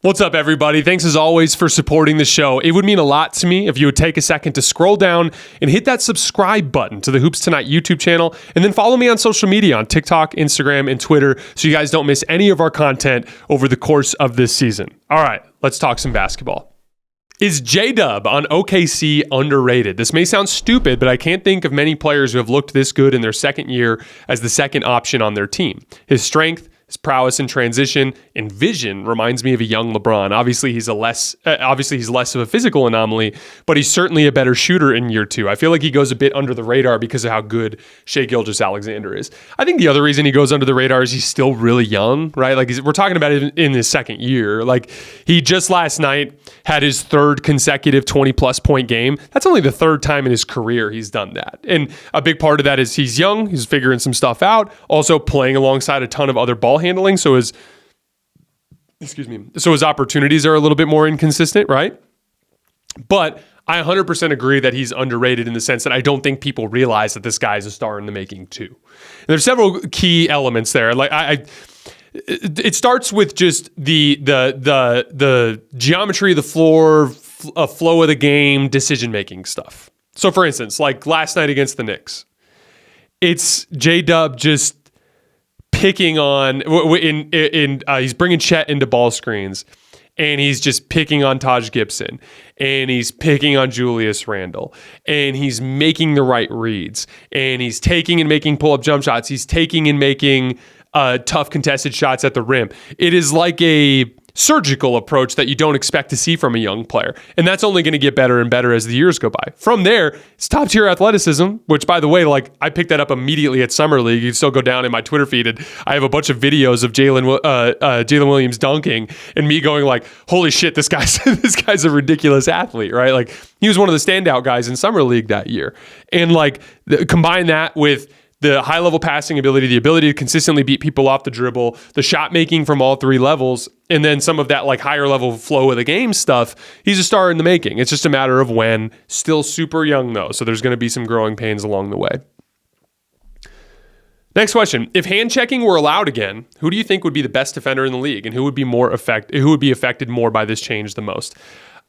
What's up, everybody? Thanks as always for supporting the show. It would mean a lot to me if you would take a second to scroll down and hit that subscribe button to the Hoops Tonight YouTube channel, and then follow me on social media on TikTok, Instagram, and Twitter so you guys don't miss any of our content over the course of this season. All right, let's talk some basketball. Is J-Dub on OKC underrated? This may sound stupid, but I can't think of many players who have looked this good in their second year as the second option on their team. His strength, his prowess in transition and vision reminds me of a young LeBron. Obviously, he's less of a physical anomaly, but he's certainly a better shooter in year two. I feel like he goes a bit under the radar because of how good Shai Gilgeous-Alexander is. I think the other reason he goes under the radar is he's still really young, right? Like we're talking about it in his second year. Like he just last night had his third consecutive 20-plus point game. That's only the third time in his career he's done that. And a big part of that is he's young, he's figuring some stuff out, also playing alongside a ton of other ball handling, so his opportunities are a little bit more inconsistent, right? But I 100% agree that he's underrated in the sense that I don't think people realize that this guy is a star in the making too. And there's several key elements there. Like it starts with just the geometry of the floor, flow of the game, decision making stuff. So for instance, like last night against the Knicks, it's J-Dub just picking on he's bringing Chet into ball screens, and he's just picking on Taj Gibson, and he's picking on Julius Randle, and he's making the right reads, and he's taking and making pull-up jump shots. He's taking and making tough contested shots at the rim. It is like a surgical approach that you don't expect to see from a young player. And that's only going to get better and better as the years go by. From there, it's top tier athleticism, which by the way, like I picked that up immediately at Summer League. You can still go down in my Twitter feed and I have a bunch of videos of Jalen Williams dunking and me going like, holy shit, this guy's a ridiculous athlete, right? Like he was one of the standout guys in Summer League that year. And like combine that with the high-level passing ability, the ability to consistently beat people off the dribble, the shot making from all three levels, and then some of that like higher level flow of the game stuff, he's a star in the making. It's just a matter of when. Still super young though, so there's going to be some growing pains along the way. Next question. If hand checking were allowed again, who do you think would be the best defender in the league, and who would be affected more by this change the most?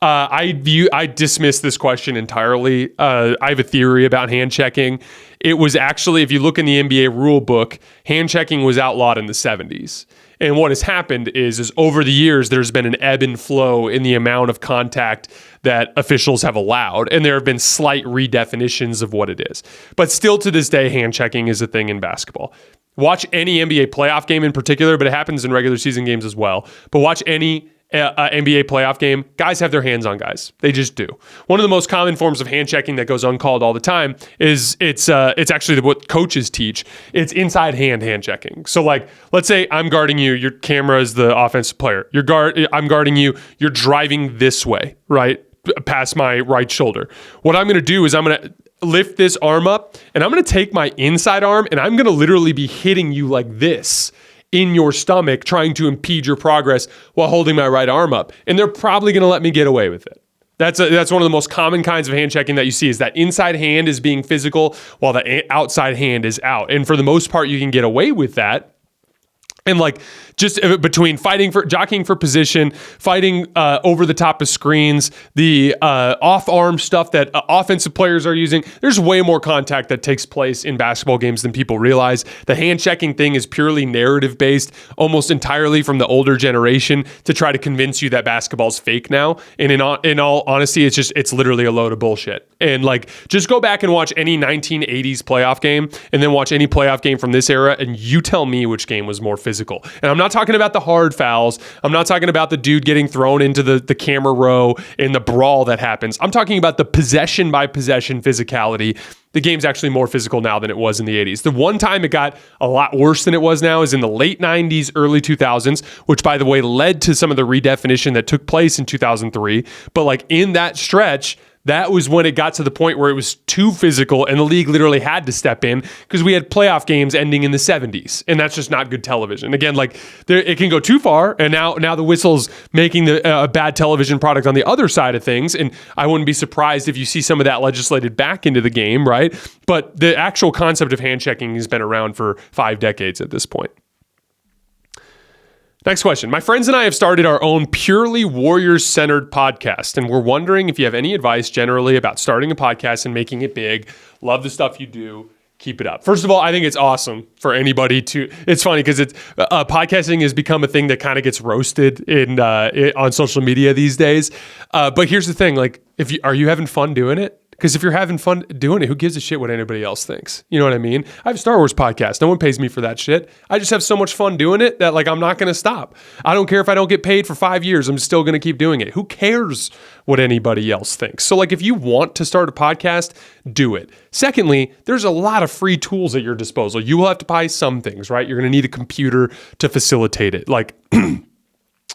I dismiss this question entirely. I have a theory about hand checking. It was actually, if you look in the NBA rule book, hand checking was outlawed in the 70s. And what has happened is over the years, there's been an ebb and flow in the amount of contact that officials have allowed. And there have been slight redefinitions of what it is. But still to this day, hand checking is a thing in basketball. Watch any NBA playoff game in particular, but it happens in regular season games as well. But watch any NBA playoff game, guys have their hands on guys. They just do. One of the most common forms of hand checking that goes uncalled all the time is it's actually what coaches teach. It's inside hand checking. So like, let's say I'm guarding you, your camera is the offensive player. I'm guarding you, you're driving this way, right? Past my right shoulder. What I'm going to do is I'm going to lift this arm up and I'm going to take my inside arm and I'm going to literally be hitting you like this in your stomach, trying to impede your progress while holding my right arm up. And they're probably going to let me get away with it. That's one of the most common kinds of hand checking that you see, is that inside hand is being physical while the outside hand is out. And for the most part, you can get away with that. And like just between jockeying for position, fighting over the top of screens, the off-arm stuff that offensive players are using, there's way more contact that takes place in basketball games than people realize. The hand-checking thing is purely narrative-based, almost entirely from the older generation to try to convince you that basketball's fake now. And in all honesty, it's literally a load of bullshit. And like, just go back and watch any 1980s playoff game and then watch any playoff game from this era, and you tell me which game was more physical. And I'm not talking about the hard fouls. I'm not talking about the dude getting thrown into the camera row and the brawl that happens. I'm talking about the possession by possession physicality. The game's actually more physical now than it was in the 80s. The one time it got a lot worse than it was now is in the late 90s, early 2000s, which by the way led to some of the redefinition that took place in 2003. But like in that stretch, that was when it got to the point where it was too physical and the league literally had to step in because we had playoff games ending in the 70s, and that's just not good television. Again, like it can go too far, and now the whistle's making a bad television product on the other side of things, and I wouldn't be surprised if you see some of that legislated back into the game, right? But the actual concept of hand checking has been around for 5 decades at this point. Next question. My friends and I have started our own purely Warriors-centered podcast, and we're wondering if you have any advice generally about starting a podcast and making it big. Love the stuff you do. Keep it up. First of all, I think it's awesome for anybody to. It's funny because podcasting has become a thing that kind of gets roasted on social media these days. But here's the thing: like, are you having fun doing it? Because if you're having fun doing it, who gives a shit what anybody else thinks? You know what I mean? I have a Star Wars podcast. No one pays me for that shit. I just have so much fun doing it that like I'm not going to stop. I don't care if I don't get paid for 5 years. I'm still going to keep doing it. Who cares what anybody else thinks? So like if you want to start a podcast, do it. Secondly, there's a lot of free tools at your disposal. You will have to buy some things, right? You're going to need a computer to facilitate it. Like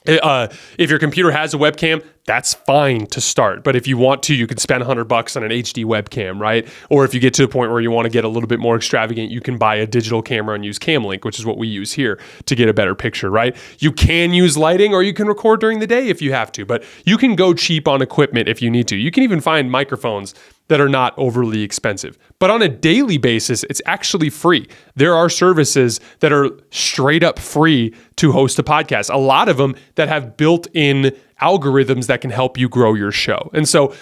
if your computer has a webcam, that's fine to start. But if you want to, you can spend $100 on an HD webcam, right? Or if you get to a point where you want to get a little bit more extravagant, you can buy a digital camera and use Camlink, which is what we use here to get a better picture, right? You can use lighting or you can record during the day if you have to, but you can go cheap on equipment if you need to. You can even find microphones that are not overly expensive. But on a daily basis, it's actually free. There are services that are straight up free to host a podcast. A lot of them that have built-in algorithms that can help you grow your show. And so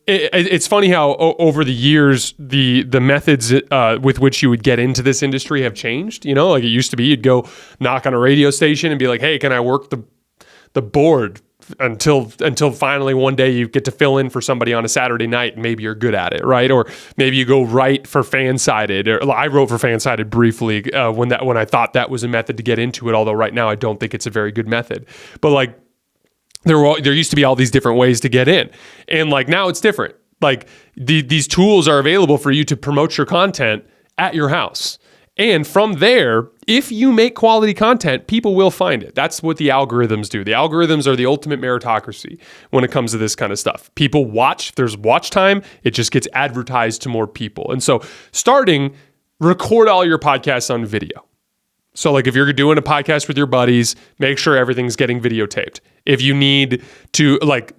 it's funny how over the years, the methods with which you would get into this industry have changed. You know, like it used to be, you'd go knock on a radio station and be like, hey, can I work the board? Until finally one day you get to fill in for somebody on a Saturday night and maybe you're good at it, right? Or maybe you go write for Fansided. Or I wrote for Fansided briefly when I thought that was a method to get into it, although right now I don't think it's a very good method. But like there used to be all these different ways to get in. And like now it's different. Like these tools are available for you to promote your content at your house. And from there, if you make quality content, people will find it. That's what the algorithms do. The algorithms are the ultimate meritocracy when it comes to this kind of stuff. People watch. If there's watch time, it just gets advertised to more people. And so record all your podcasts on video. So like if you're doing a podcast with your buddies, make sure everything's getting videotaped. If you need to like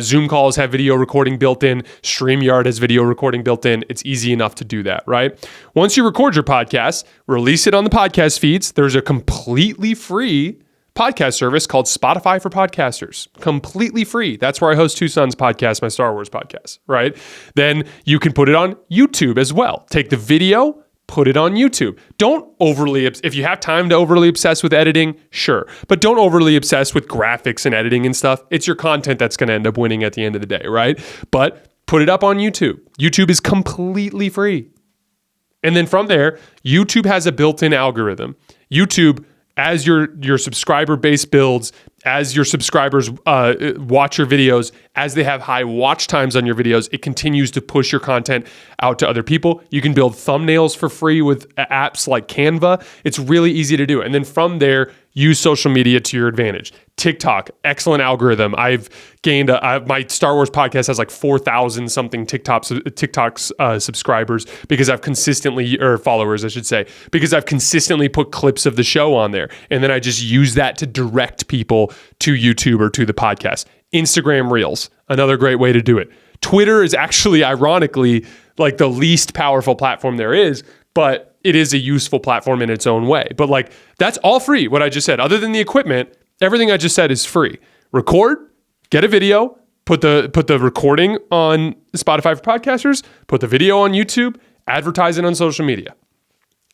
Zoom calls have video recording built in, StreamYard has video recording built in. It's easy enough to do that, right? Once you record your podcast, release it on the podcast feeds. There's a completely free podcast service called Spotify for Podcasters. Completely free. That's where I host Two Sons podcast, my Star Wars podcast, right? Then you can put it on YouTube as well. Take the video, put it on YouTube. If you have time to overly obsess with editing, sure. But don't overly obsess with graphics and editing and stuff. It's your content that's going to end up winning at the end of the day, right? But put it up on YouTube. YouTube is completely free. And then from there, YouTube has a built-in algorithm. YouTube, as your subscriber base builds, as your subscribers watch your videos, as they have high watch times on your videos, it continues to push your content out to other people. You can build thumbnails for free with apps like Canva. It's really easy to do. And then from there, use social media to your advantage. TikTok, excellent algorithm. I've gained my Star Wars podcast has like 4,000 something TikTok's subscribers because I've consistently, or followers, I should say, because I've consistently put clips of the show on there. And then I just use that to direct people to YouTube or to the podcast. Instagram Reels, another great way to do it. Twitter is actually, ironically, like the least powerful platform there is, but it is a useful platform in its own way. But like, that's all free, what I just said. Other than the equipment, everything I just said is free. Record, get a video, put the recording on Spotify for Podcasters, put the video on YouTube, advertise it on social media.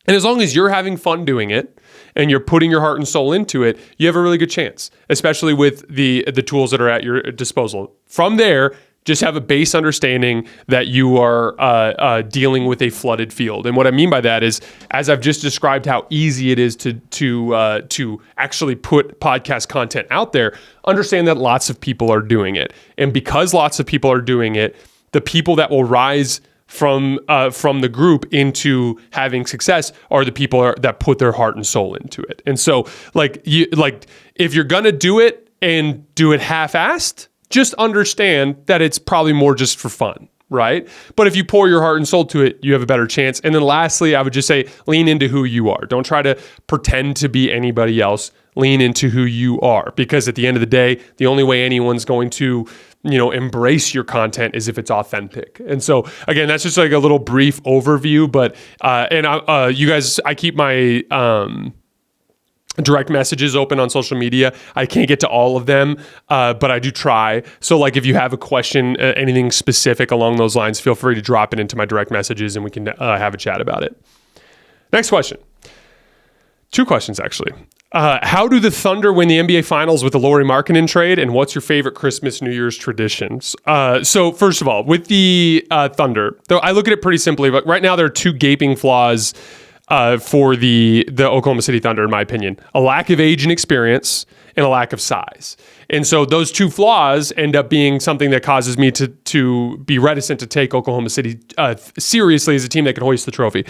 And as long as you're having fun doing it and you're putting your heart and soul into it, you have a really good chance, especially with the tools that are at your disposal. From there, just have a base understanding that you are dealing with a flooded field. And what I mean by that is, as I've just described how easy it is to actually put podcast content out there, understand that lots of people are doing it. And because lots of people are doing it, the people that will rise from the group into having success are the people that put their heart and soul into it. And so if you're gonna do it and do it half-assed, just understand that it's probably more just for fun, right? But if you pour your heart and soul to it, you have a better chance. And then lastly, I would just say, lean into who you are. Don't try to pretend to be anybody else. Lean into who you are, because at the end of the day, the only way anyone's going to, embrace your content is if it's authentic. And so again, that's just like a little brief overview, but, you guys, I keep my, direct messages open on social media. I can't get to all of them, but I do try. So like if you have a question, anything specific along those lines, feel free to drop it into my direct messages and we can have a chat about it. Next question. 2 questions, actually. How do the Thunder win the NBA Finals with the Lauri Markkanen trade, and what's your favorite Christmas, New Year's traditions? So first of all, with the Thunder, though I look at it pretty simply, but right now there are 2 gaping flaws for the Oklahoma City Thunder, in my opinion. A lack of age and experience and a lack of size. And so those 2 flaws end up being something that causes me to be reticent to take Oklahoma City seriously as a team that can hoist the trophy.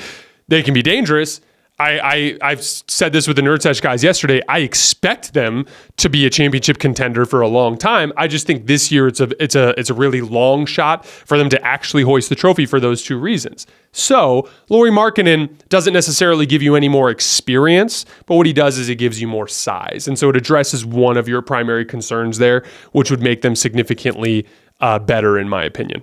They can be dangerous. I've said this with the Nerd Sesh guys yesterday. I expect them to be a championship contender for a long time. I just think this year it's a really long shot for them to actually hoist the trophy for those 2 reasons. So Lauri Markkanen doesn't necessarily give you any more experience, but what he does is he gives you more size. And so it addresses one of your primary concerns there, which would make them significantly better in my opinion.